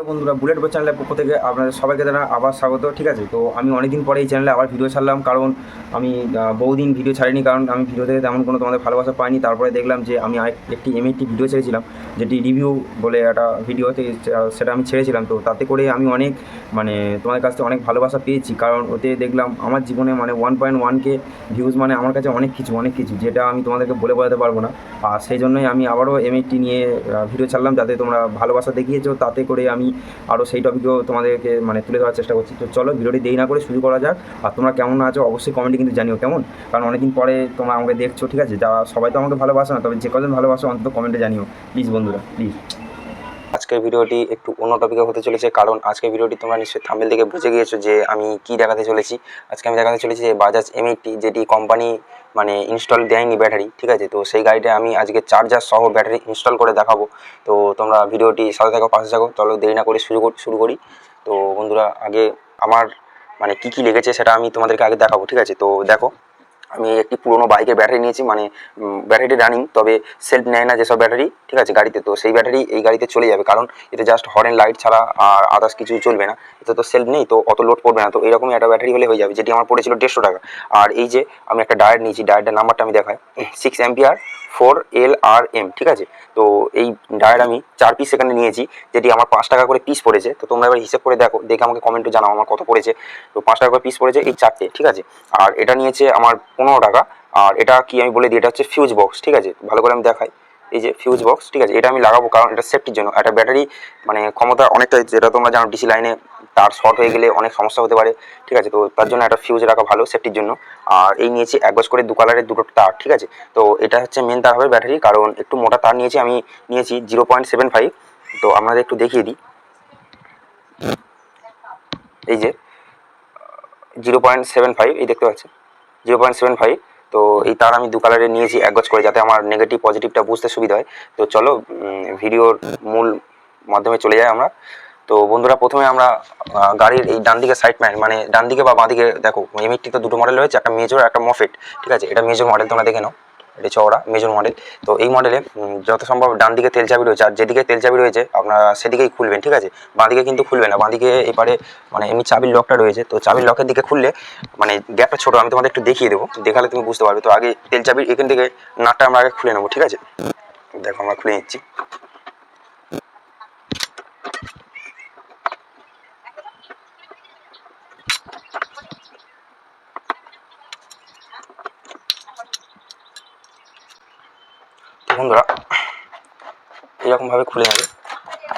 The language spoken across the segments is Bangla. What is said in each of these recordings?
বন্ধুরা, বুলেট বয় চ্যানেলের পক্ষ থেকে আপনাদের সবাইকে জানাই আবার স্বাগত। ঠিক আছে, তো আমি অনেকদিন পরে এই চ্যানেলে আবার ভিডিও ছাড়লাম, কারণ আমি বহুদিন ভিডিও ছাড়িনি, কারণ আমি ভিডিও থেকে তেমন কোনো তোমাদের ভালোবাসা পাইনি। তারপরে দেখলাম যে আমি একটি একটি ভিডিও ছেড়েছিলাম, যেটি রিভিউ বলে একটা ভিডিওতে, সেটা আমি ছেড়েছিলাম। তো তাতে করে আমি অনেক তোমাদের কাছ থেকে অনেক ভালোবাসা পেয়েছি, কারণ ওতে দেখলাম আমার জীবনে 1.1K ভিউজ, আমার কাছে অনেক কিছু যেটা আমি তোমাদেরকে বলে বোঝাতে পারবো না। আর সেই জন্যই আমি আবারও এমএইচটি নিয়ে ভিডিও ছাড়লাম, যাতে তোমরা ভালোবাসা দেখিয়েছো, তাতে করে আমি আরও সেই টপিকও তোমাদেরকে তুলে ধরার চেষ্টা করছি। তো চলো ভিডিওটি দেরি না করে শুরু করা যাক। আর তোমরা কেমন আছো অবশ্যই কমেন্টে কিন্তু জানিও কেমন, কারণ অনেকদিন পরে তোমরা আমাকে দেখছো। ঠিক আছে, যারা সবাই তো আমাকে ভালোবাসো না, তবে যে কজন ভালোবাসো অন্তত কমেন্টে জানিও প্লিজ বন্ধুরা, প্লিজ। আজকের ভিডিওটি একটু অন্য টপিকে হতে চলেছে, কারণ আজকের ভিডিওটি তোমরা নিশ্চয়ই থাম্বনেল থেকে বুঝে গিয়েছো যে আমি কি দেখাতে চলেছি। আজকে আমি দেখাতে চলেছি যে বাজাজ M80, যেটি কোম্পানি ইনস্টল দেয়নি ব্যাটারি। ঠিক আছে, তো সেই গাড়িটা আমি আজকে চার্জার সহ ব্যাটারি ইনস্টল করে দেখাবো। তো তোমরা ভিডিওটি সাথে থাকো, পাশে থাকো। চলো দেরি না করে শুরু করি। তো বন্ধুরা, আগে আমার কি লেগেছে সেটা আমি তোমাদেরকে আগে দেখাবো। ঠিক আছে, তো দেখো, আমি একটি পুরোনো বাইকের ব্যাটারি নিয়েছি, ব্যাটারিটি রানিং, তবে সেলফ নেয় না যেসব ব্যাটারি। ঠিক আছে, গাড়িতে, তো সেই ব্যাটারি এই গাড়িতে চলে যাবে, কারণ এতে জাস্ট হর্ন লাইট ছাড়া আর আদার্স কিছু চলবে না। এতে তো সেলফ নেই, তো অত লোড পড়বে না। তো এরকমই একটা ব্যাটারি হলে হয়ে যাবে, যেটি আমার পড়েছিল 150 টাকা। আর এই যে আমি একটা ডায়েট নিয়েছি, ডায়েটের নাম্বারটা আমি দেখাই, 6 অ্যাম্পিয়ার 4LRM। ঠিক আছে, তো এই ডায়েট আমি 4 পিস সেখানে নিয়েছি, যেটি আমার 5 টাকা করে পিস পড়েছে। তো তোমরা এবার হিসেব করে দেখো, দেখে আমাকে কমেন্টে জানাও আমার কত পড়েছে। তো 5 টাকা করে পিস পড়েছে এই 4টে। ঠিক আছে, আর এটা নিয়েছে আমার 15 টাকা। আর এটা কি আমি বলে দিই, এটা হচ্ছে ফিউজ বক্স। ঠিক আছে, ভালো করে আমি দেখাই, এই যে ফিউজ বক্স। ঠিক আছে, এটা আমি লাগাবো কারণ এটা সেফটির জন্য। একটা ব্যাটারি ক্ষমতা অনেকটাই, যেটা তোমরা জানো, ডিসি লাইনে তার শর্ট হয়ে গেলে অনেক সমস্যা হতে পারে। ঠিক আছে, তো তার জন্য একটা ফিউজ রাখা ভালো সেফটির জন্য। আর এই নিয়েছি 1 গজ করে 2 কালারের দুটো তার। ঠিক আছে, তো এটা হচ্ছে মেন তার হবে ব্যাটারি, কারণ একটু মোটা তার নিয়েছি আমি, নিয়েছি 0.75। তো আপনাদের একটু দেখিয়ে দিই, এই যে 0.75, এই দেখতে পাচ্ছেন 0.75। তো এই তার আমি 2 কালারে নিয়েছি 1 গজ করে, যাতে আমার নেগেটিভ পজিটিভটা বুঝতে সুবিধা হয়। তো চলো ভিডিওর মূল মাধ্যমে চলে যাই আমরা। তো বন্ধুরা, প্রথমে আমরা গাড়ির এই ডান দিকে সাইড প্যানেল, ডান দিকে বা বাঁ দিকে দেখো, M80 তো দুটো মডেল রয়েছে, একটা মেজর একটা মফেট। ঠিক আছে, এটা মেজর মডেল, তোমরা দেখে নাও, এটা চওড়া মেজর মডেল। তো এই মডেলে যত সম্ভব ডান দিকে তেল চাবি রয়েছে, আর যেদিকে তেল চাবি রয়েছে আপনারা সেদিকেই খুলবেন। ঠিক আছে, বাঁ দিকে কিন্তু খুলবে না, বাঁ দিকে এপারে এমনি চাবির লকটা রয়েছে, তো চাবির লকের দিকে খুললে গ্যাপটা ছোটো, আমি তোমাদের একটু দেখিয়ে দেবো, দেখালে তুমি বুঝতে পারবে। তো আগে তেল চাবির এখান থেকে নাটটা আমরা আগে খুলে নেবো। ঠিক আছে, দেখো আমরা খুলে নিচ্ছি। বন্ধুরা, এরকমভাবে খুলে নেবে,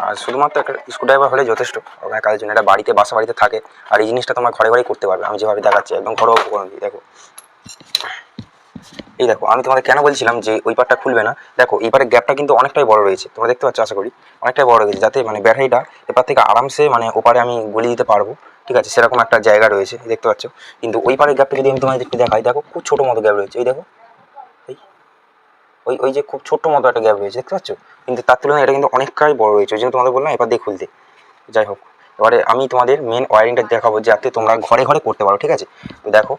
আর শুধুমাত্র একটা স্ক্রুড্রাইভার হলে যথেষ্ট আপনার কাজের জন্য। এটা বাড়িতে বাসা বাড়িতে থাকে, আর এই জিনিসটা তোমার ঘরে ঘরেই করতে পারবে। আমি যেভাবে দেখাচ্ছি একদম ঘরোয়া উপকরণ দিয়ে। দেখো, এই দেখো, আমি তোমাদের কেন বলছিলাম যে ওই পারটা খুলবে না, দেখো এই পারের গ্যাপটা কিন্তু অনেকটাই বড় রয়েছে, তোমরা দেখতে পাচ্ছ, আশা করি অনেকটাই বড় রয়েছে, যাতে ব্যাটারিটা এপার থেকে আরামসে ওপারে আমি গলিয়ে দিতে পারবো। ঠিক আছে, সেরকম একটা জায়গা রয়েছে, দেখতে পাচ্ছ। কিন্তু ওই পারের গ্যাপটা যদি আমি তোমাদের একটু দেখাই, দেখো খুব ছোটো মতো গ্যাপ রয়েছে, এই দেখো, ওই ওই যে খুব ছোট্ট মতো একটা গ্যাপ রয়েছে, দেখতে পাচ্ছ। কিন্তু তার তুলনায় এটা কিন্তু অনেকটাই বড় রয়েছে, ওই জন্য তোমাদের বললাম এবার দিয়ে খুলতে। যাই হোক, এবারে আমি তোমাদের মেন ওয়ারিংটা দেখাবো, যাতে তোমরা ঘরে ঘরে করতে পারো। ঠিক আছে, তো দেখো,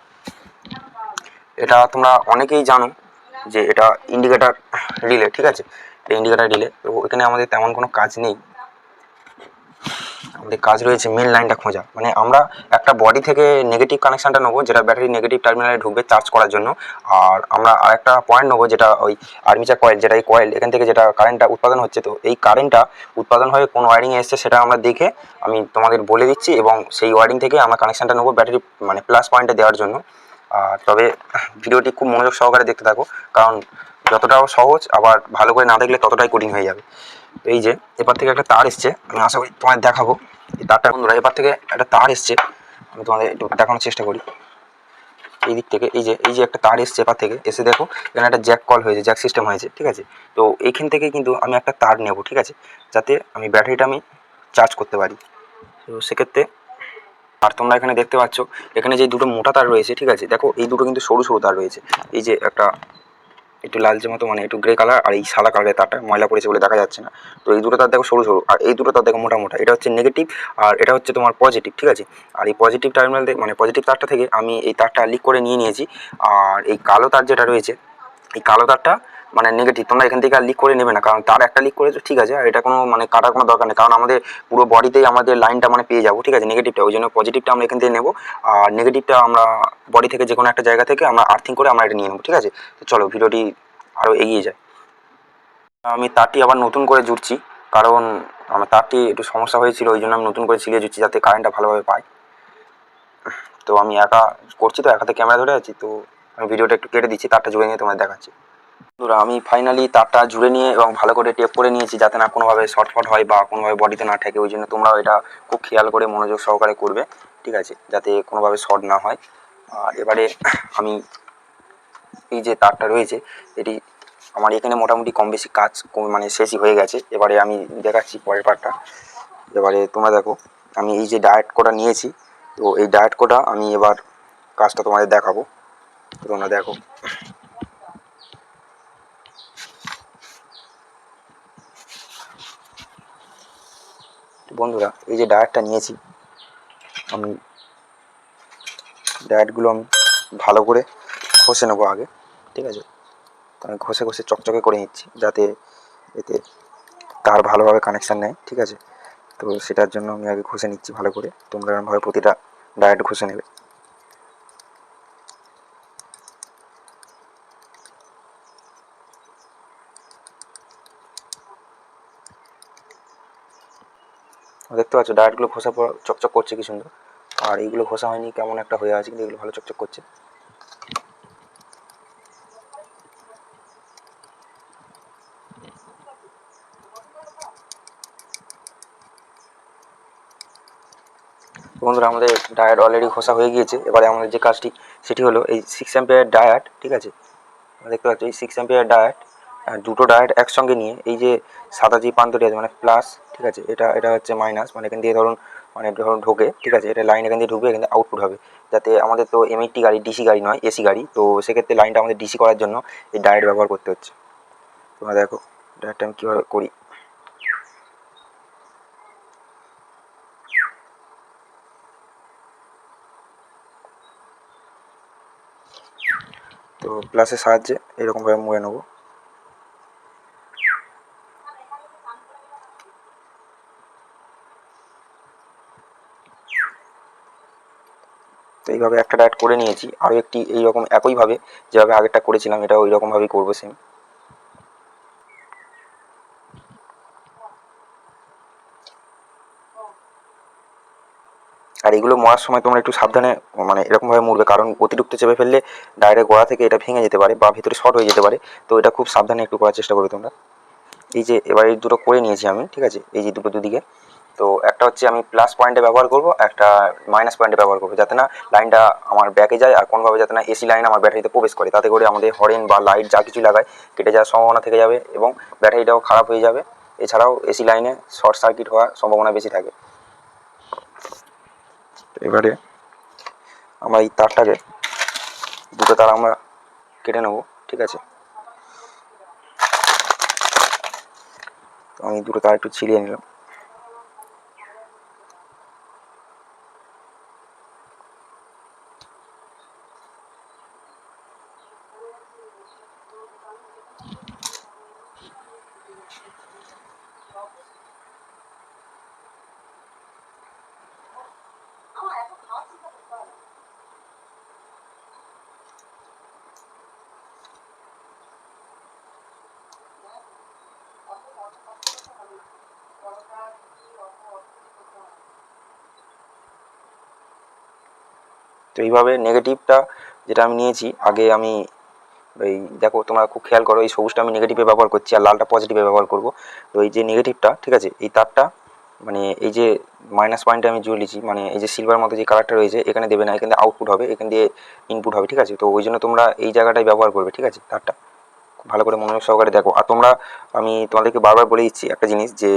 এটা তোমরা অনেকেই জানো যে এটা ইন্ডিকেটার রিলে। ঠিক আছে, এটা ইন্ডিকেটার রিলে। তো এখানে আমাদের তেমন কোনো কাজ নেই, আমাদের কাজ রয়েছে মেন লাইনটা খোঁজা। আমরা একটা বডি থেকে নেগেটিভ কানেকশানটা নেবো, যেটা ব্যাটারি নেগেটিভ টার্মিনালে ঢুকবে চার্জ করার জন্য। আর আমরা আরেকটা পয়েন্ট নেবো, যেটা ওই আর্মিচার কয়েল, যেটা এই কয়েল এখান থেকে যেটা কারেন্টটা উৎপাদন হচ্ছে। তো এই কারেন্টটা উৎপাদন হয়ে কোন ওয়ারিংয়ে এসছে সেটা আমরা দেখে আমি তোমাদের বলে দিচ্ছি, এবং সেই ওয়ারিং থেকে আমরা কানেকশানটা নেবো ব্যাটারি প্লাস পয়েন্টে দেওয়ার জন্য। তবে ভিডিওটি খুব মনোযোগ সহকারে দেখতে থাকো, কারণ যতটাও সহজ, আবার ভালো করে না দেখলে ততটাই কঠিন হয়ে যাবে। এই যে এবার থেকে একটা তার এসছে, আমি আশা করি তোমাদের দেখাবো এই তারটা। বন্ধুরা, এবার থেকে একটা তার এসছে, আমি তোমাদের একটু দেখানোর চেষ্টা করি। এই দিক থেকে এই যে একটা তার এসছে, এবার থেকে এসে দেখো এখানে একটা জ্যাক কল হয়েছে, জ্যাক সিস্টেম হয়েছে। ঠিক আছে, তো এইখান থেকে কিন্তু আমি একটা তার নেব। ঠিক আছে, যাতে আমি ব্যাটারিটা চার্জ করতে পারি। তো সেক্ষেত্রে, আর তোমরা এখানে দেখতে পাচ্ছ, এখানে যে দুটো মোটা তার রয়েছে, ঠিক আছে, দেখো এই দুটো কিন্তু সরু সরু তার রয়েছে। এই যে একটা একটু লালচে মতো, একটু গ্রে কালার, আর এই সাদা কালারের তারটা ময়লা পড়েছে বলে দেখা যাচ্ছে না। তো এই দুটো তার দেখো সরু সরু, আর এই দুটো তার দেখো মোটা মোটা। এটা হচ্ছে নেগেটিভ, আর এটা হচ্ছে তোমার পজিটিভ। ঠিক আছে, আর এই পজিটিভ টার্মিনাল পজিটিভ তারটা থেকে আমি এই তারটা লিক করে নিয়েছি। আর এই কালো তার যেটা রয়েছে, এই কালো তারটা মানে নেগেটিভ, তোমরা এখান থেকে আর লিক করে নেবে না, কারণ তার একটা লিক করেছো ঠিক আছে, আর এটা কোনো মানে কাটার কোনো দরকার নেই, কারণ আমাদের পুরো বডিতেই আমাদের লাইনটা মানে পেয়ে যাবো ঠিক আছে নেগেটিভটা, ওই জন্য পজিটিভটা আমরা এখান থেকে নেবো, আর নেগেটিভটা আমরা বডি থেকে যে কোনো একটা জায়গা থেকে আমরা আর্থিং করে আমরা এটা নিয়ে নেবো ঠিক আছে। তো চলো ভিডিওটি আরও এগিয়ে যায়। আমি তারটি আবার নতুন করে জুড়ছি, কারণ আমার তারটি একটু সমস্যা হয়েছিল, ওই জন্য আমি নতুন করে ছিলিয়ে জুড়ছি যাতে কারেন্টটা ভালোভাবে পায়। তো আমি একা করছি, তো একাতে ক্যামেরা ধরে আছি, তো আমি ভিডিওটা একটু কেটে দিচ্ছি, তারটা জুড়ে নিয়ে তোমাদের দেখাচ্ছি। বন্ধুরা আমি ফাইনালি তারটা জুড়ে নিয়ে এবং ভালো করে টেপ করে নিয়েছি যাতে না কোনোভাবে শর্টফট হয় বা কোনোভাবে বডিতে না ঠেকে, ওই জন্য তোমরাও এটা খুব খেয়াল করে মনোযোগ সহকারে করবে ঠিক আছে, যাতে কোনোভাবে শর্ট না হয়। আর এবারে আমি এই যে তারটা রয়েছে এটি আমার এখানে মোটামুটি কম বেশি কাজ মানে শেষই হয়ে গেছে। এবারে আমি দেখাচ্ছি পরের পার্টটা। এবারে তোমরা দেখো আমি এই যে ডায়েট কোডটা নিয়েছি, তো এই ডায়েট কোডটা আমি এবার কাজটা তোমাদের দেখাবো, তোমরা দেখো। বন্ধুরা এই যে ডায়েটটা নিয়েছি, আমি ডায়েটগুলো আমি ভালো করে ঘষে নেবো আগে ঠিক আছে, তো আমি ঘষে ঘষে চকচকে করে নিচ্ছি যাতে এতে তার ভালোভাবে কানেকশান নেয় ঠিক আছে। তো সেটার জন্য আমি আগে ঘষে নিচ্ছি ভালো করে, তোমরা এরকমভাবে প্রতিটা ডায়েট ঘষে নেবে। দেখতে পাচ্ছ ডায়েটগুলো ঘষা পর চকচক করছে কি সুন্দর, আর এইগুলো ঘষা হয়নি কেমন একটা হয়ে আছে, কিন্তু এগুলো ভালো চকচক করছে। বন্ধুরা আমাদের ডায়েট অলরেডি ঘষা হয়ে গিয়েছে। এবারে আমাদের যে কাজটি সেটি হলো এই 6 অ্যাম্পিয়ার ডায়েট ঠিক আছে, দেখতে পাচ্ছ এই 6 অ্যাম্পিয়ার ডায়েট দুটো ডায়েট একসঙ্গে নিয়ে এই যে সাদা যে প্রান্তটি আছে মানে প্লাস ঠিক আছে, এটা হচ্ছে মাইনাস, মানে এখান দিয়ে ধরুন মানে ধরুন ঢোকে ঠিক আছে, এটা লাইন এখান দিয়ে ঢুকবে, এখান থেকে আউটপুট হবে, যাতে আমাদের তো এমএইটি গাড়ি ডিসি গাড়ি নয় এসি গাড়ি, তো সেক্ষেত্রে লাইনটা আমাদের ডিসি করার জন্য এই ডায়েট ব্যবহার করতে হচ্ছে। তোমরা দেখো ডায়েটটা আমি কীভাবে করি। তো প্লাসের সাহায্যে এরকমভাবে মুড়ে নেবো। তো এইভাবে একটা ডায়েট করে নিয়েছি, আরও একটি এইরকম একইভাবে যেভাবে আগেরটা করেছিলাম এটা ওই রকমভাবেই করবো সেম। আর এগুলো মরার সময় তোমরা একটু সাবধানে মানে এরকমভাবে মুড়বে, কারণ অতিরিক্ত চেপে ফেললে ডায়েটের গোড়া থেকে এটা ভেঙে যেতে পারে বা ভিতরে শর্ট হয়ে যেতে পারে, তো এটা খুব সাবধানে একটু করার চেষ্টা করবে তোমরা। এই যে এবার এই দুটো করে নিয়েছি আমি ঠিক আছে, এই যে দুটো দুদিকে, তো একটা হচ্ছে আমি প্লাস পয়েন্টে ব্যবহার করব, একটা মাইনাস পয়েন্টে ব্যবহার করবো, যাতে না লাইনটা আমার ব্যাকে যায় আর কোনোভাবে যাতে না এসি লাইন আমার ব্যাটারিতে প্রবেশ করে, তাতে করে আমাদের হরেন বা লাইট যা কিছু লাগায় কেটে যাওয়ার সম্ভাবনা থেকে যাবে এবং ব্যাটারিটাও খারাপ হয়ে যাবে, এছাড়াও এসি লাইনে শর্ট সার্কিট হওয়ার সম্ভাবনা বেশি থাকে। এবারে আমরা এই তারটাকে দুটো তার আমরা কেটে নেবো ঠিক আছে। তো আমি দুটো তার একটু ছিলিয়ে নিলাম। তো এইভাবে নেগেটিভটা যেটা আমি নিয়েছি আগে, আমি এই দেখো তোমরা খুব খেয়াল করো এই সবুজটা আমি নেগেটিভে ব্যবহার করছি আর লালটা পজিটিভে ব্যবহার করব। তো এই যে নেগেটিভটা ঠিক আছে, এই তারটা মানে এই যে মাইনাস পয়েন্টে আমি জ্বলেছি, মানে এই যে সিলভার মতো যে কালারটা রয়েছে এখানে দেবে না, এখান দিয়ে আউটপুট হবে, এখান দিয়ে ইনপুট হবে ঠিক আছে। তো ওই জন্য তোমরা এই জায়গাটায় ব্যবহার করবে ঠিক আছে তারটা, ভালো করে মনোযোগ সহকারে দেখো। আর তোমরা আমি তোমাদেরকে বারবার বলে দিচ্ছি একটা জিনিস, যে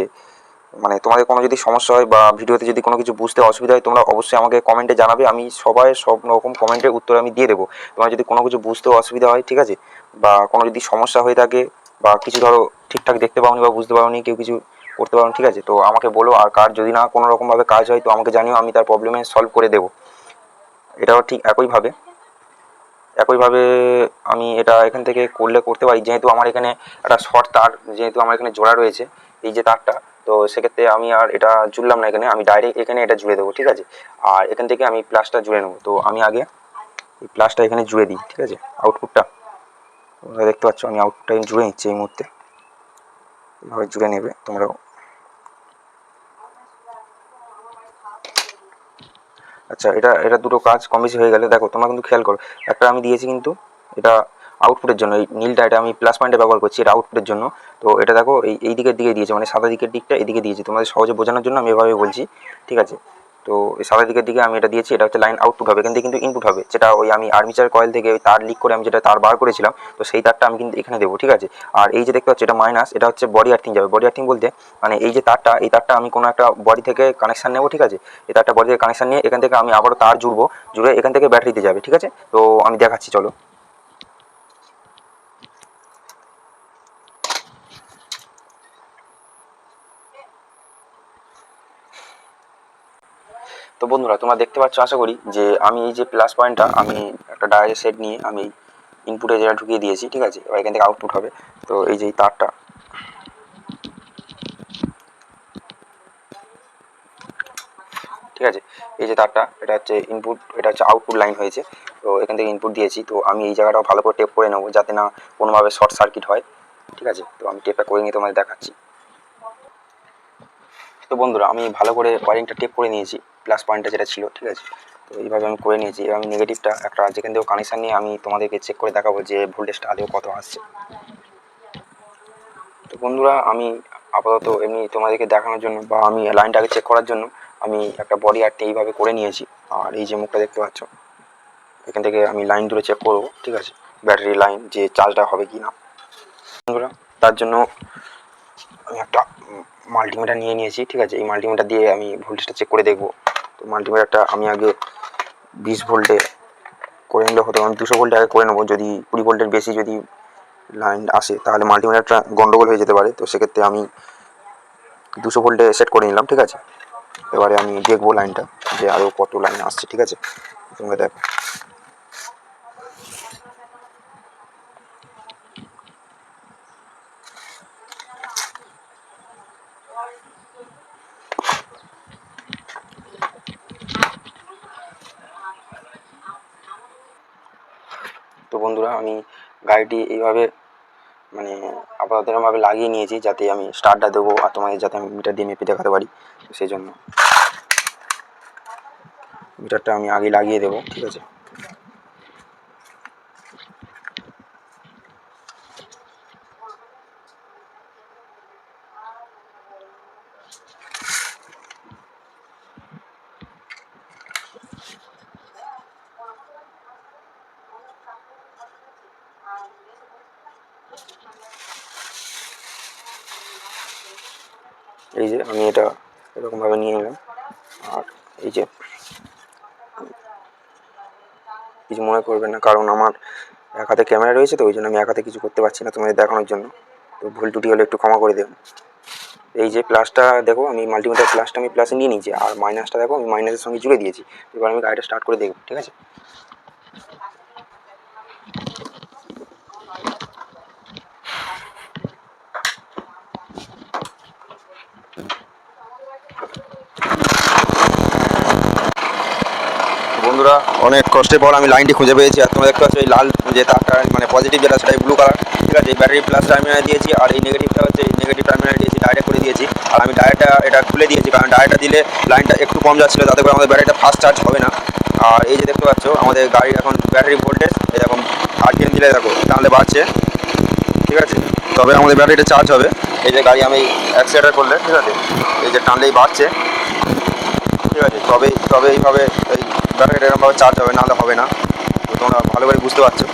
মানে তোমাদের কোনো যদি সমস্যা হয় বা ভিডিওতে যদি কোনো কিছু বুঝতে অসুবিধা হয় তোমরা অবশ্যই আমাকে কমেন্টে জানাবে, আমি সব রকম কমেন্টের উত্তর আমি দিয়ে দেবো। তোমার যদি কোনো কিছু বুঝতে অসুবিধা হয় ঠিক আছে, বা কোনো যদি সমস্যা হয়ে থাকে বা কিছু ধরো ঠিকঠাক দেখতে পাওনি বা বুঝতে পারোনি, কেউ কিছু করতে পারোনি ঠিক আছে, তো আমাকে বলো। আর কার যদি না কোনো রকমভাবে কাজ হয় তো আমাকে জানিও, আমি তার প্রবলেমে সলভ করে দেবো। এটাও ঠিক একইভাবে আমি এটা এখান থেকে করলে করতে পারি, যেহেতু আমার এখানে একটা শর্ট তার যেহেতু আমার এখানে জোড়া রয়েছে এই যে তারটা, তো সেক্ষেত্রে আমি আর এটা জুড়লাম না এখানে, আমি ডাইরেক্ট এখানে এটা জুড়ে দেবো, ঠিক আছে। আর এখান থেকে আমি প্লাসটা জুড়ে নেবো। তো আমি আগে এই প্লাসটা এখানে জুড়ে দিই, ঠিক আছে। আউটপুটটা দেখতে পাচ্ছ, আমি আউটপুটটা জুড়ে নিচ্ছি এই মুহূর্তে। এইভাবে জুড়ে নেবে তোমরাও। আচ্ছা, এটা এটা দুটো কাজ কম বেশি হয়ে গেলে দেখো তোমরা কিন্তু খেয়াল করো, একটা আমি দিয়েছি কিন্তু এটা আউটপুটের জন্য, এই নীলটা এটা আমি প্লাস পয়েন্টে ব্যবহার করছি, এটা আউটপুটের জন্য। তো এটা দেখো এই দিকের দিকে দিয়েছে, মানে সাদা দিকের দিকটা এদিকে দিয়েছি, তোমাদের সহজে বোঝানোর জন্য আমি এভাবে বলছি, ঠিক আছে। তো এই সাদা দিকের দিকে আমি এটা দিয়েছি, এটা হচ্ছে লাইন আউটপুট হবে, এখান থেকে কিন্তু ইনপুট হবে, যেটা ওই আমি আর্মিচার কয়েল থেকে ওই তার লিক করে আমি যেটা তার বার করেছিলাম, তো সেই তারটা আমি কিন্তু এখানে দেবো, ঠিক আছে। আর এই যে দেখতে পাচ্ছি এটা মাইনাস, এটা হচ্ছে বডি আর্থিং যাবে। বডি আর্থিং বলতে মানে এই যে তারটা, এই তারটা আমি কোনো একটা বডি থেকে কানেকশান নেবো, ঠিক আছে। এই তারটা বডি থেকে কানেকশান নিয়ে এখান থেকে আমি আবারও তার জুড়বো, জুড়ে এখান থেকে ব্যাটারিতে যাবে, ঠিক আছে। তো আমি দেখাচ্ছি, চলো। তো বন্ধুরা তোমরা দেখতে পাচ্ছ আশা করি যে আমি এই যে প্লাস পয়েন্টটা আমি একটা ডায়ারের সেট নিয়ে আমি ইনপুটে যেটা ঢুকিয়ে দিয়েছি, ঠিক আছে। এবার এখান থেকে আউটপুট হবে। তো এই যে তারটা, ঠিক আছে, এই যে তারটা এটা হচ্ছে ইনপুট, এটা হচ্ছে আউটপুট লাইন হয়েছে। তো এখান থেকে ইনপুট দিয়েছি, তো আমি এই জায়গাটাও ভালো করে টেপ করে নেবো যাতে না কোনোভাবে শর্ট সার্কিট হয়, ঠিক আছে। তো আমি টেপটা করে নিয়ে তোমাদের দেখাচ্ছি। তো বন্ধুরা আমি ভালো করে ওয়ারিংটা টেপ করে নিয়েছি, প্লাস পয়েন্টটা যেটা ছিল, ঠিক আছে। তো এইভাবে আমি করে নিয়েছি। এবং আমি নেগেটিভটা একটা যেখান থেকে কানেকশান নিয়ে আমি তোমাদেরকে চেক করে দেখাবো যে ভোল্টেজটা আদৌ কত আসছে। তো বন্ধুরা আমি আপাতত এমনি তোমাদেরকে দেখানোর জন্য বা আমি লাইনটাকে চেক করার জন্য আমি একটা বডি আর্টে এইভাবে করে নিয়েছি। আর এই যে মুখটা দেখতে পাচ্ছ, এখান থেকে আমি লাইন ধরে চেক করবো, ঠিক আছে, ব্যাটারি লাইন যে চার্জটা হবে কি না। বন্ধুরা তার জন্য আমি একটা মাল্টিমিটার নিয়ে নিয়েছি, ঠিক আছে। এই মাল্টিমিটার দিয়ে আমি ভোল্টেজটা চেক করে দেখবো। তো মাল্টিমিটারটা আমি আগে 20 ভোল্টে করে নিলে হতো, আমি 200 ভোল্টে আগে করে নেবো। যদি 20 ভোল্টের বেশি যদি লাইন আসে তাহলে মাল্টিমিটারটা গন্ডগোল হয়ে যেতে পারে। তো সেক্ষেত্রে আমি 200 ভোল্টে সেট করে নিলাম, ঠিক আছে। এবারে আমি দেখবো লাইনটা যে আরও কত লাইন আসছে, ঠিক আছে। তোমরা দেখো। তো বন্ধুরা আমি গাড়িটি এইভাবে মানে আপাতত এরকমভাবে লাগিয়ে নিয়েছি যাতে আমি স্টার্টটা দেবো আর তোমাকে যাতে আমি মিটার দিয়ে মেপে দেখাতে পারি। তো সেই জন্য মিটারটা আমি আগে লাগিয়ে দেবো, ঠিক আছে। এই যে আমি এটা এরকমভাবে নিয়ে নিলাম। আর এই যে কিছু মনে করবেন না, কারণ আমার এক হাতে ক্যামেরা রয়েছে, তো ওই জন্য আমি এক হাতে কিছু করতে পারছি না তোমাদের দেখানোর জন্য। তো ভুল ত্রুটি হলে একটু ক্ষমা করে দেবেন। এই যে প্লাসটা দেখো, আমি মাল্টিমিটার প্লাসটা আমি প্লাসে নিয়ে নিয়েছি, আর মাইনাসটা দেখো আমি মাইনাসের সঙ্গে জুড়ে দিয়েছি। এবার আমি গাড়িটা স্টার্ট করে দেখবো, ঠিক আছে। বন্ধুরা অনেক কষ্টের পর আমি লাইনটি খুঁজে পেয়েছি। আর তোমরা দেখতে পাচ্ছ এই লাল যে তারটা মানে পজিটিভ যেটা সেটা ব্লু কালার, ঠিক আছে। এই ব্যাটারি প্লাস টার্মিনাল দিয়েছি, আর এই নেগেটিভটা হচ্ছে এই নেগেটিভ টার্মিনাল দিয়েছি, ডাইরেক্ট করে দিয়েছি। আর আমি ডাইরেক্টটা এটা খুলে দিয়েছি, কারণ ডাইরেক্টটা দিলে লাইনটা একটু কম যাচ্ছিলো, তাতে করে আমাদের ব্যাটারিটা ফাস্ট চার্জ হবে না। আর এই যে দেখতে পাচ্ছ আমাদের গাড়ির এখন ব্যাটারি ভোল্টেজ এরকম RPM দিলে দেখো তাহলে বাড়ছে, ঠিক আছে। তবে আমাদের ব্যাটারিটা চার্জ হবে। এই যে গাড়ি আমি অ্যাক্সিলেটার করলে, ঠিক আছে, এই যে টানলেই বাড়ছে, ঠিক আছে। তবে তবে এইভাবে এই ব্যাটারিটা এরকমভাবে চার্জ হবে, নাহলে হবে না। তো তোমরা ভালো করে বুঝতে পারছো।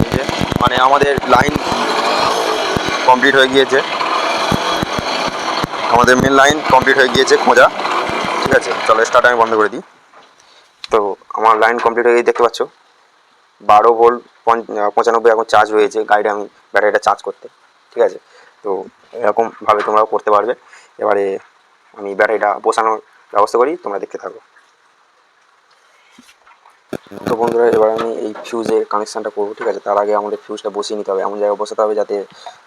এই যে মানে আমাদের লাইন কমপ্লিট হয়ে গিয়েছে, আমাদের মেন লাইন কমপ্লিট হয়ে গিয়েছে খোঁজা, ঠিক আছে। চলো স্টার্ট আমি বন্ধ করে দিই। তো আমার লাইন কমপ্লিট হয়ে গিয়ে দেখতে পাচ্ছ 12 ভোল্ট 95 এখন চার্জ রয়েছে গাড়িটা আমি ব্যাটারিটা চার্জ করতে, ঠিক আছে। তো এরকমভাবে তোমরাও করতে পারবে। এবারে আমি ব্যাটারিটা বসানোর ব্যবস্থা করি, তোমরা দেখতে থাকো। তো বন্ধুরা এবার আমি এই ফিউজের কানেকশানটা করবো, ঠিক আছে। তার আগে আমাদের ফিউজটা বসিয়ে নিতে হবে, এমন জায়গায় বসাতে হবে যাতে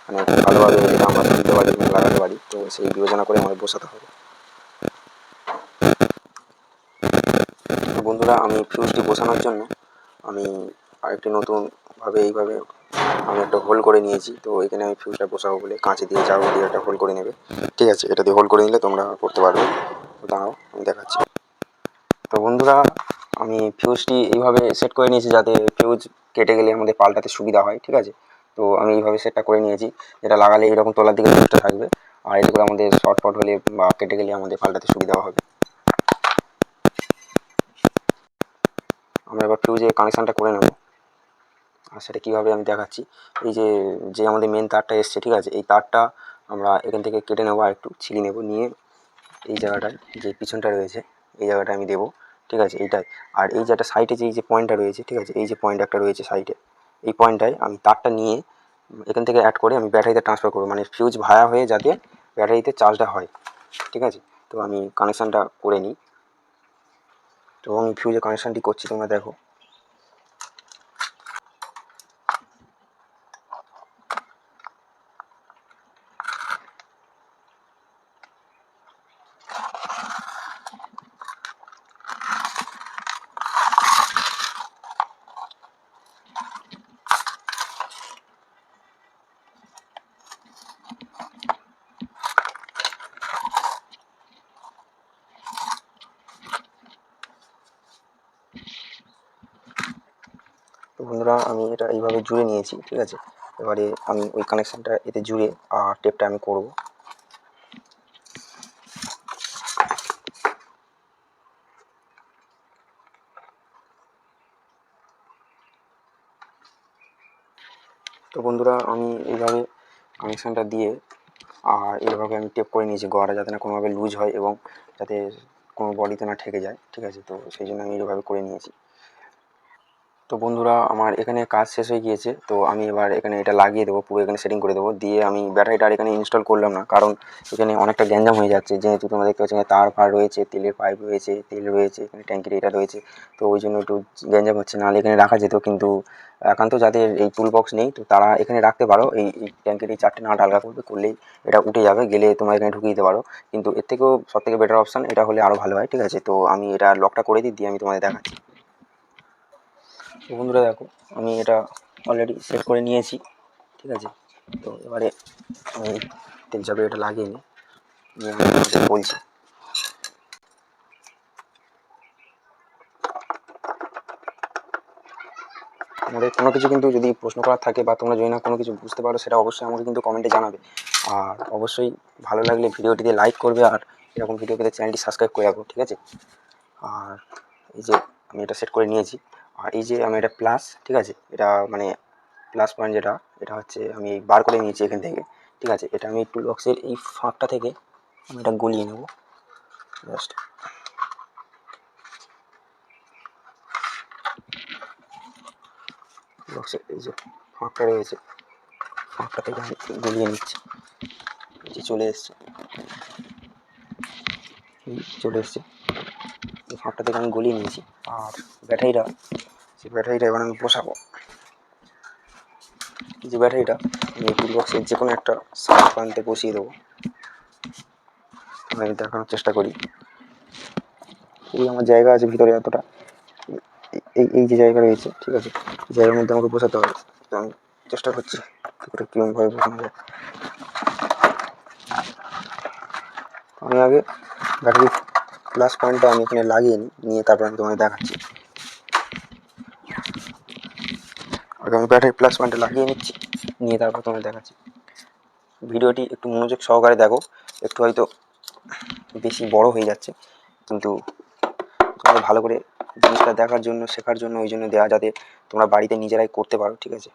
মানে ভালোভাবে এটা আমরা তুলতে পারি এবং লাগাতে পারি। তো সেই বিবেচনা করে আমাদের বসাতে হবে। তো বন্ধুরা আমি ফিউজটি বসানোর জন্য আমি আরেকটি নতুনভাবে এইভাবে আমি একটা হোল করে নিয়েছি। তো এখানে আমি ফিউজটা বসাবো বলে কাঁচি দিয়ে জাউলা দিয়ে একটা হোল করে নেবে, ঠিক আছে। এটা দিয়ে হোল করে নিলে তোমরা করতে পারবে। তো দাঁড়াও আমি দেখাচ্ছি। তো বন্ধুরা আমি ফিউজটি এইভাবে সেট করে নিয়েছি যাতে ফিউজ কেটে গেলে আমাদের পাল্টাতে সুবিধা হয়, ঠিক আছে। তো আমি এইভাবে সেটটা করে নিয়েছি, যেটা লাগালে এরকম তলার দিকে ফিউজটা থাকবে, আর এতে করে আমাদের শর্ট ফট হলে বা কেটে গেলে আমাদের পাল্টাতে সুবিধা হবে। আমরা এবার ফিউজে কানেকশানটা করে নেব, আর সেটা কীভাবে আমি দেখাচ্ছি। এই যে যে আমাদের মেন তারটা এসছে, ঠিক আছে, এই তারটা আমরা এখান থেকে কেটে নেবো আর একটু ছিঁড়ে নেবো, নিয়ে এই জায়গাটায় যে পিছনটা রয়েছে এই জায়গাটা আমি দেবো, ঠিক আছে, এইটাই। আর এই যে একটা সাইডে যে এই যে পয়েন্টটা রয়েছে, ঠিক আছে, এই যে পয়েন্ট একটা রয়েছে সাইডে, এই পয়েন্টটায় আমি তারটা নিয়ে এখান থেকে অ্যাড করে আমি ব্যাটারিতে ট্রান্সফার করবো, মানে ফিউজ ভায়া হয়ে যাতে ব্যাটারিতে চার্জটা হয়, ঠিক আছে। তো আমি কানেকশানটা করে নিই। তো আমি ফিউজে কানেকশানটি করছি, তোমরা দেখো। তো বন্ধুরা আমি এটা এইভাবে জুড়ে নিয়েছি, ঠিক আছে। এবারে আমি ওই কানেকশানটা এতে জুড়ে আর টেপটা আমি করব। তো বন্ধুরা আমি এইভাবে কানেকশানটা দিয়ে আর এইভাবে আমি টেপ করে নিয়েছি গলাটা, যাতে না কোনোভাবে লুজ হয় এবং যাতে কোনো বডিতে না ঠেকে যায়, ঠিক আছে। তো সেই জন্য আমি এইভাবে করে নিয়েছি। তো বন্ধুরা আমার এখানে কাজ শেষ হয়ে গিয়েছে। তো আমি এবার এখানে এটা লাগিয়ে দেবো, পুরো এখানে সেটিং করে দেবো, দিয়ে আমি ব্যাটারিটা আর এখানে ইনস্টল করলাম না, কারণ এখানে অনেকটা গ্যাঞ্জাম হয়ে যাচ্ছে। যেহেতু তোমরা দেখতে পাচ্ছ তার ফার রয়েছে, তেলের পাইপ রয়েছে, তেল রয়েছে, এখানে ট্যাঙ্কির এটা রয়েছে। তো ওই জন্য একটু গ্যাঞ্জাম হচ্ছে, নাহলে এখানে রাখা যেত। কিন্তু একান্ত যাদের এই টুল বক্স নেই তো তারা এখানে রাখতে পারো। এই ট্যাঙ্কির এই 4টে নাট আলগা করবে, করলেই এটা উঠে যাবে, গেলে তোমরা এখানে ঢুকিয়ে দিতে পারো। কিন্তু এর থেকেও সবথেকে বেটার অপশান এটা হলে আরও ভালো হয়, ঠিক আছে। তো আমি এটা লকটা করে দিয়ে আমি তোমাদের দেখাচ্ছি। তো বন্ধুরা দেখো আমি এটা অলরেডি সেট করে নিয়েছি, ঠিক আছে। তো এবারে আমি তেল চাপে এটা লাগিয়ে নিই, নিয়ে আমি তোমাদের বলছি। আমাদের কোনো কিছু কিন্তু যদি প্রশ্ন করার থাকে বা তোমরা যদি না কোনো কিছু বুঝতে পারো সেটা অবশ্যই আমাকে কিন্তু কমেন্টে জানাবে। আর অবশ্যই ভালো লাগলে ভিডিওটিতে লাইক করবে, আর এরকম ভিডিও পেতে চ্যানেলটি সাবস্ক্রাইব করে রাখো, ঠিক আছে। আর এই যে আমি এটা সেট করে নিয়েছি, আর এই যে আমি এটা প্লাস, ঠিক আছে, এটা মানে প্লাস পয়েন্ট যেটা, এটা হচ্ছে আমি বার করে নিয়েছি এখান থেকে, ঠিক আছে। এটা আমি টুল বক্সের এই ফাঁকটা থেকে আমি এটা গলিয়ে নেব জাস্ট। বক্সের এই যে ফাঁকটা রয়েছে, ফাঁকটা থেকে আমি গলিয়ে নিচ্ছি। যে চলে এসছে, চলে এসছে, এই ফাঁকটা থেকে আমি গলিয়ে নিয়েছি। আর ব্যাটারিটা, সেই ব্যাটারিটা এবার আমি বসাবো। যে ব্যাটারিটা আমি টুল বক্সের যে কোনো একটা সাইড প্রান্তে বসিয়ে দেবো। আমি দেখানোর চেষ্টা করি। এই আমার জায়গা আছে ভিতরে এতটা, এই এই যে জায়গা রয়েছে, ঠিক আছে, এই জায়গার মধ্যে আমাকে বসাতে হবে। তো আমি চেষ্টা করছি কীরকমভাবে বসানো যায়। আমি আগে ব্যাটারি প্লাস পয়েন্টটা আমি এখানে লাগিয়ে নিয়ে তারপর আমি তোমাকে দেখাচ্ছি। আগে আমি ব্যাটারি প্লাস পয়েন্টটা লাগিয়ে নিচ্ছি, নিয়ে তারপর তোমাকে দেখাচ্ছি। ভিডিওটি একটু মনোযোগ সহকারে দেখো, একটু হয়তো বেশি বড় হয়ে যাচ্ছে, কিন্তু তোমরা ভালো করে জিনিসটা দেখার জন্য, শেখার জন্য ওই জন্য দেওয়া, যাতে তোমরা বাড়িতে নিজেরাই করতে পারো, ঠিক আছে।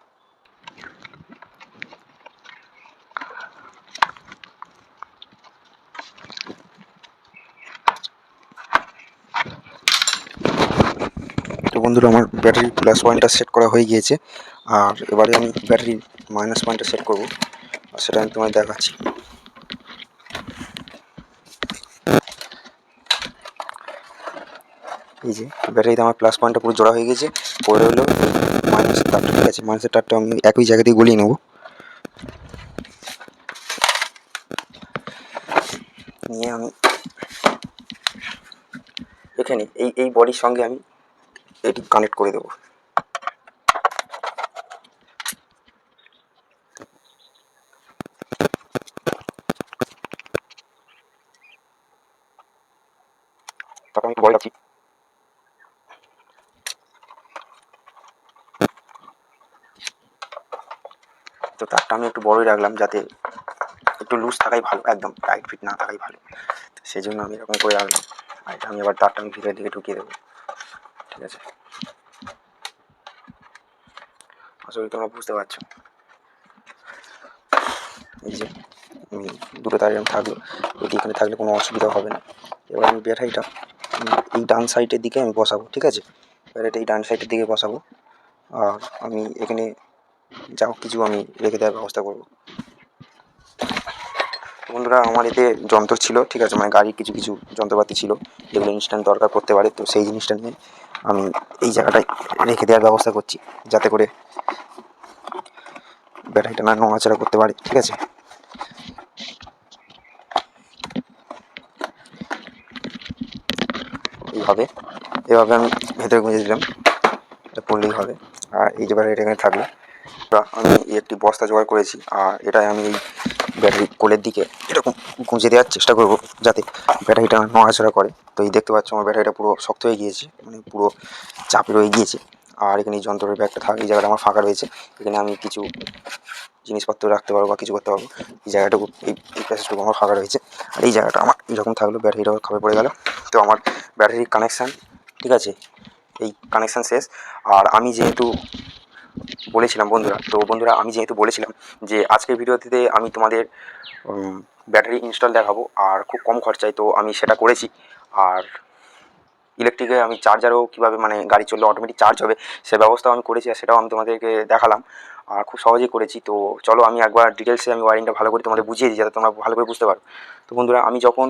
তো বন্ধুরা আমার ব্যাটারি প্লাস পয়েন্টটা সেট করা হয়ে গিয়েছে, আর এবারে আমি ব্যাটারি মাইনাস পয়েন্টটা সেট করবো, আর সেটা আমি তোমায় দেখাচ্ছি। এই যে ব্যাটারিতে আমার প্লাস পয়েন্টটা পুরো জোড়া হয়ে গেছে। পরে হলো মাইনাসের তারটা, ঠিক আছে। মাইনাসের তারটা আমি একই জায়গা দিয়ে গলিয়ে নেবো। নিয়ে আমি এখানে এই বডির সঙ্গে আমি এটি কানেক্ট করে দেবো। তারপর আমি বল রাখছি। তো তারটা আমি একটু বড়ই রাখলাম, যাতে একটু লুজ থাকাই ভালো, একদম টাইট ফিট না থাকাই ভালো। সেই জন্য আমি এরকম করে রাখলাম। আর এটা আমি এবার তারটা আমি ভিতরের দিকে ঢুকিয়ে দেবো, ঠিক আছে। আশা করি তোমরা বুঝতে পারছো। এই যে আমি দুটো তার এরকম থাকলো, এটি এখানে থাকলে কোনো অসুবিধা হবে না। এবার আমি ব্যাটারিটা এই ডান সাইডের দিকে আমি বসাবো, ঠিক আছে। ব্যাটারিটা এই ডান সাইডের দিকে বসাবো। আর আমি এখানে যা হোক কিছু আমি রেখে দেওয়ার ব্যবস্থা করবো। বন্ধুরা, আমার এতে যন্ত্র ছিল, ঠিক আছে, মানে গাড়ির কিছু কিছু যন্ত্রপাতি ছিল যেগুলো ইনস্ট্যান্ট দরকার পড়তে পারে। তো সেই জিনিসটা নিয়ে আমি এই জায়গাটায় রেখে দেওয়ার ব্যবস্থা করছি, যাতে করে ব্যাটারিটা না নড়াচড়া করতে পারে, ঠিক আছে। এভাবে আমি ভেতরে গুঁজে দিলাম, এটা করলেই হবে। আর এই যে ব্যাটারিটা এখানে থাকলো, আমি একটি বস্তা জোগাড় করেছি। আর এটাই আমি এই ব্যাটারি কোলের দিকে এরকম গুঁজে দেওয়ার চেষ্টা করব, যাতে ব্যাটারিটা নড়াচড়া করে। তো এই দেখতে পাচ্ছ আমার ব্যাটারিটা পুরো শক্ত হয়ে গিয়েছে, মানে পুরো চাপে রয়ে গিয়েছে। আর এখানে এই যন্ত্রের ব্যাগটা থাকে, এই জায়গাটা আমার ফাঁকা রয়েছে। এখানে আমি কিছু জিনিসপত্র রাখতে পারবো বা কিছু করতে পারবো। এই জায়গাটুকু এই প্যাসেজটুকু আমার ফাঁকা রয়েছে। আর এই জায়গাটা আমার এরকম থাকলো, ব্যাটারিটাও খাবে পড়ে গেল। তো আমার ব্যাটারির কানেকশান, ঠিক আছে, এই কানেকশান শেষ। আর আমি যেহেতু বলেছিলাম বন্ধুরা, আমি যেহেতু বলেছিলাম যে আজকের ভিডিওতে আমি তোমাদের ব্যাটারি ইনস্টল দেখাবো আর খুব কম খরচায়, তো আমি সেটা করেছি। আর ইলেকট্রিকে আমি চার্জারও কীভাবে, মানে গাড়ি চললে অটোমেটিক চার্জ হবে, সে ব্যবস্থাও আমি করেছি। আর সেটাও আমি তোমাদেরকে দেখালাম, আর খুব সহজেই করেছি। তো চলো আমি একবার ডিটেলসে আমি ওয়ারিংটা ভালো করে তোমাদের বুঝিয়ে দিই, যাতে তোমরা ভালো করে বুঝতে পারো। তো বন্ধুরা, আমি যখন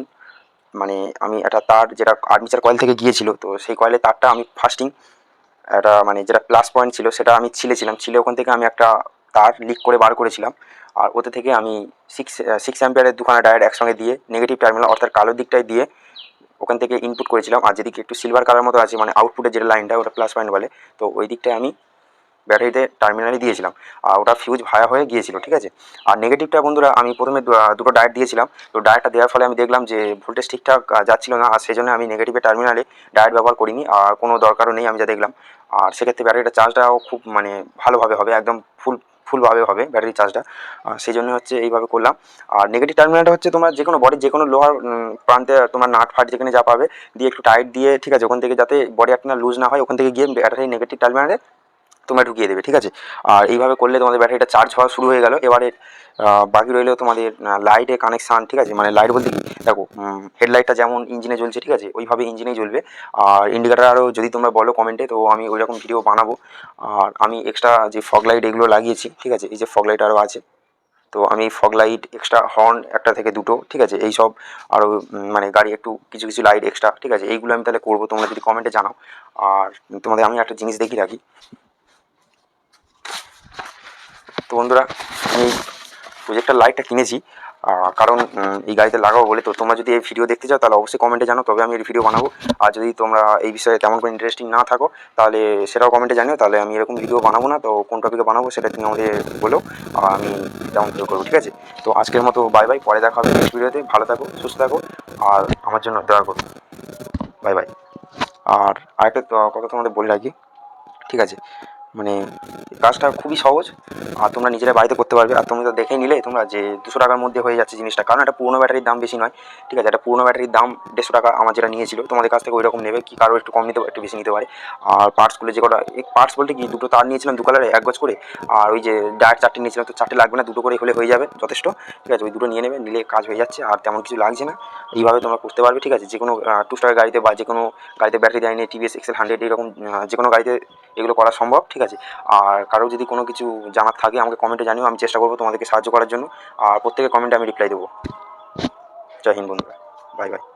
আমি একটা তার যেটা আর্মিচার কয়েল থেকে গিয়েছিল, তো সেই কয়েলের তারটা আমি ফার্স্টিং একটা যেটা প্লাস পয়েন্ট ছিল সেটা আমি ছিলে ওখান থেকে আমি একটা তার লিক করে বার করেছিলাম। আর ওতে থেকে আমি সিক্স অ্যাম্পিয়ারের দুখানা ডায়োড একসঙ্গে দিয়ে নেগেটিভ টার্মিনাল অর্থাৎ কালো দিকটায় দিয়ে ওখান থেকে ইনপুট করেছিলাম। আর যেদিকে একটু সিলভার কালার মতো আছে, মানে আউটপুটের যেটা লাইনটা ওটা প্লাস পয়েন্ট বলে, তো ওই দিকটায় আমি ব্যাটারিতে টার্মিনালে দিয়েছিলাম। আর ওটা ফিউজ ভায়া হয়ে গিয়েছিল, ঠিক আছে। আর নেগেটিভটা বন্ধুরা আমি প্রথমে দুটো ডায়োড দিয়েছিলাম। তো ডায়োডটা দেওয়ার ফলে আমি দেখলাম যে ভোল্টেজ ঠিকঠাক যাচ্ছিল না। আর সেই জন্য আমি নেগেটিভের টার্মিনালে ডায়োড ব্যবহার করিনি, আর কোনো দরকারও নেই আমি যা দেখলাম। আর সেক্ষেত্রে ব্যাটারিটা চার্জটাও খুব ভালোভাবে হবে, একদম ফুলভাবে হবে ব্যাটারি চার্জটা। সেই জন্য হচ্ছে এইভাবে করলাম। আর নেগেটিভ টার্মিনালটা হচ্ছে তোমার যে কোনো বডির যে কোনো লোহার প্রান্তে তোমার নাট ফাট যেখানে যা পাবে দিয়ে একটু টাইট দিয়ে, ঠিক আছে, ওখান থেকে যাতে বডি আপনার লুজ না হয়, ওখান থেকে গিয়ে ব্যাটারি নেগেটিভ টার্মিনালে তোমরা ঢুকিয়ে দেবে, ঠিক আছে। আর এইভাবে করলে তোমাদের ব্যাটারিটা চার্জ হওয়া শুরু হয়ে গেল। এবারে বাকি রইল তোমাদের লাইটের কানেকশান, ঠিক আছে। মানে লাইট বলতে কি, দেখো হেডলাইটটা যেমন ইঞ্জিনে জ্বলছে, ঠিক আছে, ওইভাবে ইঞ্জিনেই জ্বলবে। আর ইন্ডিকেটারও যদি তোমরা বলো কমেন্টে, তো আমি ওই রকম ভিডিও বানাবো। আর আমি এক্সট্রা যে ফগ লাইট এগুলো লাগিয়েছি, ঠিক আছে, এই যে ফগ লাইট আরও আছে। তো আমি ফগ লাইট এক্সট্রা হর্ন একটা থেকে দুটো, ঠিক আছে, এই সব আরও গাড়ি একটু কিছু কিছু লাইট এক্সট্রা, ঠিক আছে, এইগুলো আমি তাহলে করবো, তোমরা যদি কমেন্টে জানাও। আর তোমাদের আমি একটা জিনিস দেখিয়ে রাখি। তো বন্ধুরা, আমি প্রজেক্টার লাইটটা কিনেছি কারণ এই গাড়িতে লাগাবো বলে। তো তোমরা যদি এই ভিডিও দেখতে চাও তাহলে অবশ্যই কমেন্টে জানো, তবে আমি এই ভিডিও বানাবো। আর যদি তোমরা এই বিষয়ে তেমন করে ইন্টারেস্টিং না থাকো তাহলে সেটাও কমেন্টে জানিও, তাহলে আমি এরকম ভিডিও বানাবো না। তো কোন টপিকে বানাবো সেটা তুমি আমাদের বলো, আর আমি তেমন ভিডিও করবো, ঠিক আছে। তো আজকের মতো বাই বাই, পরে দেখা হবে নেক্সট ভিডিওতে। ভালো থাকো, সুস্থ থাকো, আর আমার জন্য দয়া করো। Bye bye. আর আরেকটা কথা তোমাদের বলে রাখি, ঠিক আছে, কাজটা খুবই সহজ, আর তোমরা নিজেরা বাড়িতে করতে পারবে। আর তোমরা দেখেই নিলে তোমরা যে 200 টাকার মধ্যে হয়ে যাচ্ছে জিনিসটা, কারণ একটা পুরোনো ব্যাটারির দাম বেশি নয়, ঠিক আছে। একটা পুরোনো ব্যাটারির দাম 150 টাকা আমার যেটা নিয়েছিল, তোমাদের কাছ থেকে ওই রকম নেবে কি, কারো একটু কম নিতে একটু বেশি নিতে পারে। আর পার্টসগুলো যে কটা, পার্টস বলতে কি, দুটো তার নিয়েছিলাম 2 কালারে 1 গজ করে। আর ওই যে ডায়েট 4টে নিয়েছিলাম, তো 4টে লাগবে না, 2টো করে হলে হয়ে যাবে, যথেষ্ট, ঠিক আছে। ওই 2টো নিয়ে নেবে, নিলে কাজ হয়ে যাচ্ছে, আর তেমন কিছু লাগছে না। এইভাবে তোমরা করতে পারবে, ঠিক আছে। যে কোনো 2 স্টারের গাড়িতে বা যে কোনো গাড়িতে ব্যাটারি দেয় নিয়ে টিভিএস এক্সেল 100 এইরকম যে কোনো গাড়িতে এগুলো করা সম্ভব, ঠিক আছে। আর কারো যদি কোনো কিছু জানার থাকে আমাকে কমেন্টে জানিও, আমি চেষ্টা করবো তোমাদেরকে সাহায্য করার জন্য। আর প্রত্যেকের কমেন্টে আমি রিপ্লাই দেবো। জয় হিন্দ বন্ধুরা, বাই বাই।